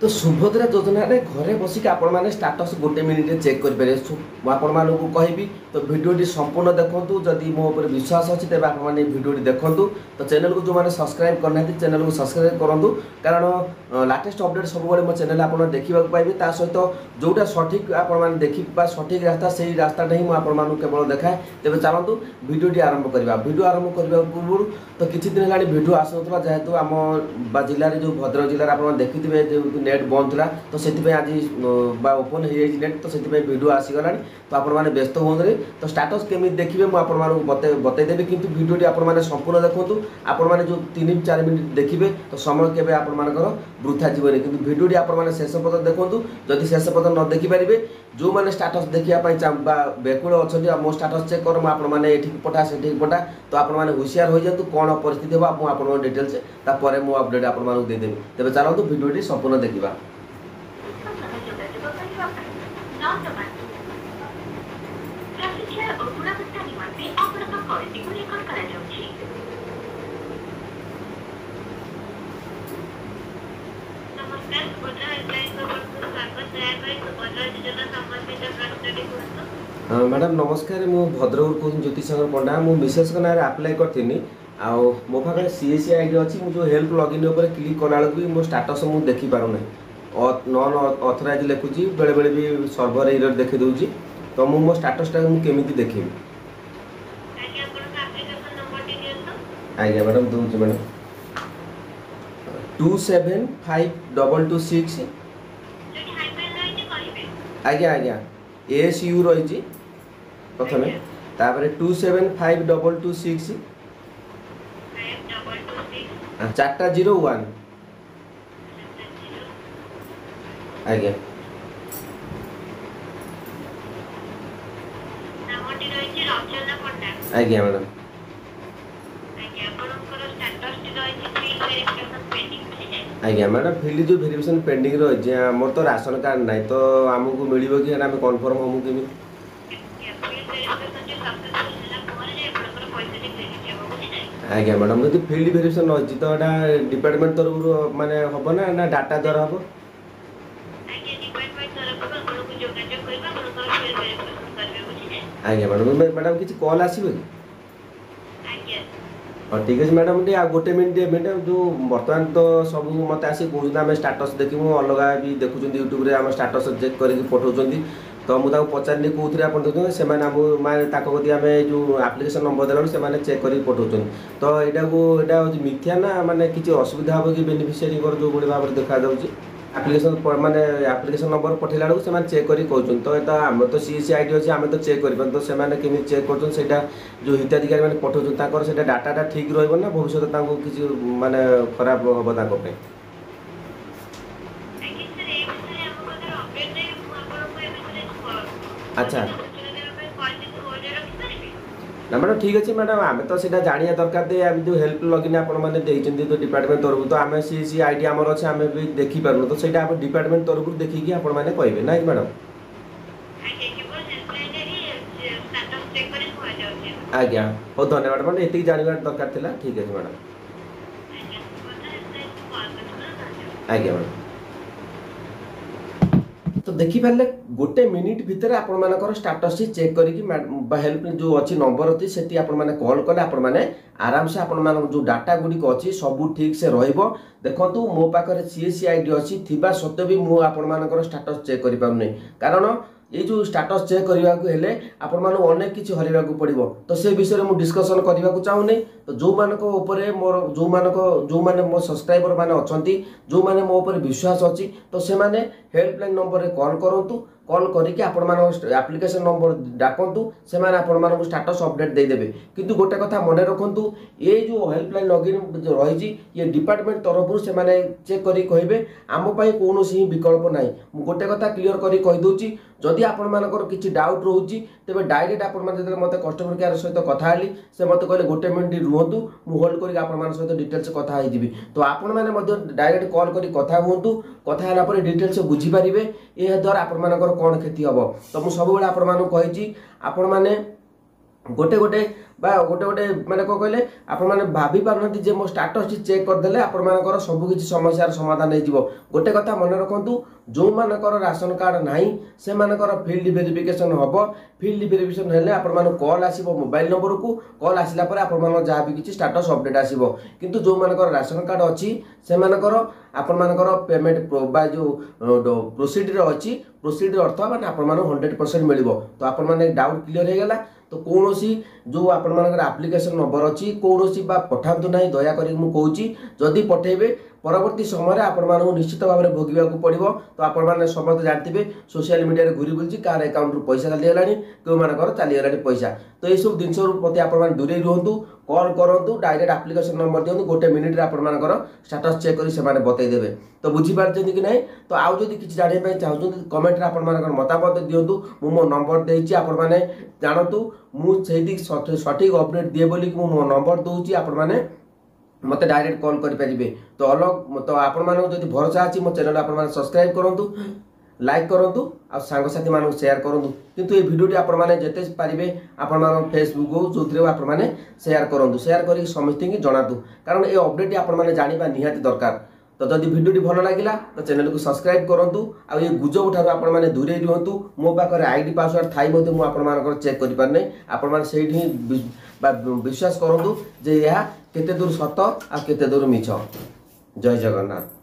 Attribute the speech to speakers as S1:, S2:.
S1: तो सुभद्रा योजना रे घरे बसिक आपण मैंने स्टाटस गोटे मिनिट चेक करेंगे आपण मानक कहबी तो भिडियोटी संपूर्ण देखूँ जदि मो ऊपर विश्वास अच्छी तेज आप भिडियोटी देखूँ तो चैनल को जो मैंने सब्सक्राइब करना चैनल को सब्सक्राइब करूँ कारण लाटेस्ट अपडेट सब मो चैनल आप देखा पाइबे ता सहित जोटा सठिक आप देखा सठिक रास्ता से रास्ता ही मुझे केवल देखाए तेज चलतु भिडियोटी आरंभ करवा भिडियो आरंभ करने पूर्व तो किसी दिन है भिडियो आसूला जेहेतु आम जिले में जो भद्रक जिले आप देखिए जो नेट बंद था तो से आज ओपन हो जाए नेट तो से भिडियो आसीगला तो आपने व्यस्त हूँ तो स्टाटस केमी देखिए मुझे बतईदेवी कि भिडियोटी आपने संपूर्ण देखूँ आपने जो 3-4 मिनट देखिए तो समय केवे आपर वृथा जीवन कि भिडियोटी आपने शेष पद देखूँ जदि शेष पद न देखिपारे जो मैंने स्टाटस देखा बेकुल अच्छा मो स्टाटस चेक कर आपने पठा से पठा तो आपने हुशियार हो जातु कौन परिस्थिति होगा मुझे डिटेल्स तापर मो अपडेट आपको देदेवी तेज चलतु भिडियोटी संपूर्ण देखा। मैडम नमस्कार मु भद्रक कहूँ ज्योतिशंकर पंडा मु मिसेस ना आप्लाय करी आउ मो पाखे सीएससी आईडी अच्छी मुझे हेल्प लॉगिन उपर क्लिक कला भी मो स्टाटस मुझे देखी पारूना नॉन ऑथराइज लिखुची बेले बेले भी सर्वर एरर देखी दूची तो मो स्टाटसटा केमी देखी आज्ञा मैडम दूसरी मैडम 27526 आज्ञा आज्ञा ASU रही प्रथम तापर 27526 401 आज्ञा आज्ञा मैडम आज्ञा मैडम फिल्ड जो वेरिफिकेशन पेंडिंग रही है मोर तो राशन कार्ड ना तो आमको मिल कि आम कन्फर्म हम कि आज्ञा मैडम जो फिल्ड वेरिफिकेशन रही तो यहाँ डिपार्टमेंट तरफ माने हम ना डाटा द्वारा हम आज्ञा मैडम मैडम किसी कॉल आसो कि हाँ ठीक है मैडम टे आ गोटे मिनट मैडम जो बर्तमान तो सब मत आसी कहते आम स्टाटस देखू अलग भी देखुं यूट्यूब आम स्टाटस चेक करके पठाऊँ तो मुझे पचारे कौन आप देखते से कति आम जो आप्लिकेसन नंबर देला से चेक कर पठाऊँ तो यहाँ को यहाँ हूँ मिथ्या ना माने किसी असुविधा हम कि बेनिफिशियरी जो भाई भाव देखा आप्लिकेसन माने आप्लिकेसन नंबर पठेला बेलू से चेक कर कहते तो ये आम तो सीएससी आईडी अच्छे आम तो चेक कर तो से चेक कर जो हिताधिकारी मैंने पठाऊँ से डाटा ठीक रहा भविष्य किसी माने खराब हम अच्छा ना मैडम ठीक अच्छे मैडम आम तो सीधा जाना दरकार आम जो हेल्प लगिन आपने तो डिपार्टमेंट तरफ तो आम सी आईडी आम अच्छे आम भी देखिपार तो सही आप डिपार्टमेंट तरफ देखिए आपने कहे ना मैडम आज्ञा बहुत धन्यवाद मैडम ये जानवर दरकार था ठीक है मैडम आज्ञा मैडम तो देखिपारे गोटे मिनिट भितर आपर स्टाटस चेक करके हेल्प जो अच्छी नंबर अच्छी से कॉल कले आपने आराम से आपण जो डाटा गुड़िक अच्छी सब ठीक से रहिबो देखंतु मो पाखरे सीएससी आईडी अच्छी थिबा सत्वे भी मु आपण स्टाटस चेक करि पारुनै कारण ये जो स्टाटस चेक करने को हेले आपण मानु अनेक किछि हरिबा को पड़िबो तो से विषय में डिस्कशन करने को चाहूँ तो जो मानक ऊपर मोर जो माने मो सब्सक्राइबर माने अछंती जो माने मो ऊपर विश्वास अच्छी तो से माने हेल्पलाइन नंबर रे कॉल करंतु कॉल करके आपण एप्लिकेशन नंबर डाकंतु से माने आपण मानक स्टाटस अपडेट दे देबे किंतु गोटे कथा मन रखंतु ये जो हेल्पलाइन लॉगिन रही ये डिपार्टमेंट तरफ से माने चेक करी कहबे आम पई कोनोसी विकल्प नाही मु गोटे कथा क्लियर करी कहि दोची जदि आपण मानकर किछि डाउट रहउची तेबे डायरेक्ट आपण माने जदि मते कस्टमर केयर सहित कथा हली से मते कहले गोटे मिनिट रुहंतु मु होल्ड करी आपण मान सहित डिटेल्स कथा होई जिवि तो आपण माने मते डायरेक्ट कॉल करी कथा हुंतु कथा हला पर डिटेल्स बुझी परिबे ए द्वारा आपण मानकर कोन क्षति हबो तो मु सब बेला आपण मानु कहि छी आपण माने गोटे गोटे गोटे गोटे माने कौन कहले आपने भाभी पारना जे मो स्टाटस चेक करदे आपर सबकि समस्यार समाधान हो गोटे कथा मन रखु जो मानकर राशन कार्ड ना से मानकर फील्ड वेरिफिकेशन हम फील्ड वेरिफिकेशन हेल्ले आपण कॉल आसो मोबाइल नंबर को कॉल आसला आपण जहाँ भी किसी स्टाटस अपडेट आसो किंतु जो मानकर राशन कार्ड अच्छी से मानकर आपण पेमेंट जो प्रोसीडर अच्छी प्रोसीडर अर्थ माने आपण 100% मिल तो आपण डाउट क्लियर हो गला तो कौन जो आपर आप्लिकेसन नंबर अच्छी कौन पठातु ना दयाक मुझे जदि पठेबे परवर्ती समय आपण निश्चित भाव में भोगवाक पड़ो तो आपण समस्त जानते सोशल मीडिया घूरी बुलूँ कार अकाउंट रू पैसा चलीगला क्यों मानकर चलीगला पैसा तो यह सब जिन प्रति आप दूरे रुहतु कॉल करूँ डायरेक्ट आप्लिकेसन नंबर दिखाँ गोटे मिनिट आपर स्टाटस चेक कर बतईदेवे तो बुझीपार कि ना तो आउ जब किसी जानापी चाहूँ कमेंट आप मतामत दिंतु मु मो नंबर देती आपने जानतु मुझे सठिक अपडेट दिए बोली मो नंबर दूसरी आपने मत डायरेक्ट कॉल करें तो अलग तो आपण भरोसा अच्छी मो चैनल आप सब्सक्राइब करूँ लाइक करूँ आ सांगसाथी मान शेयर करूँ किंतु ये वीडियोटी आपने जिते पारे आप फेसबुक हो जो आपने शेयर करूँ शेयर कर समस्त जनातु कारण ये अपडेट आपने जाना निहाती दरकार तो जदि वीडियोटी भल लगा तो चैनल को सब्सक्राइब करूँ आ ये गुजब ठार आपने दूरे रुहतु मो पाखे आईडी पासवर्ड थी मुझे चेक करें आपण से विश्वास करूँ जे यह केते दूर सत आ केते दूर मिछ। जय जगन्नाथ।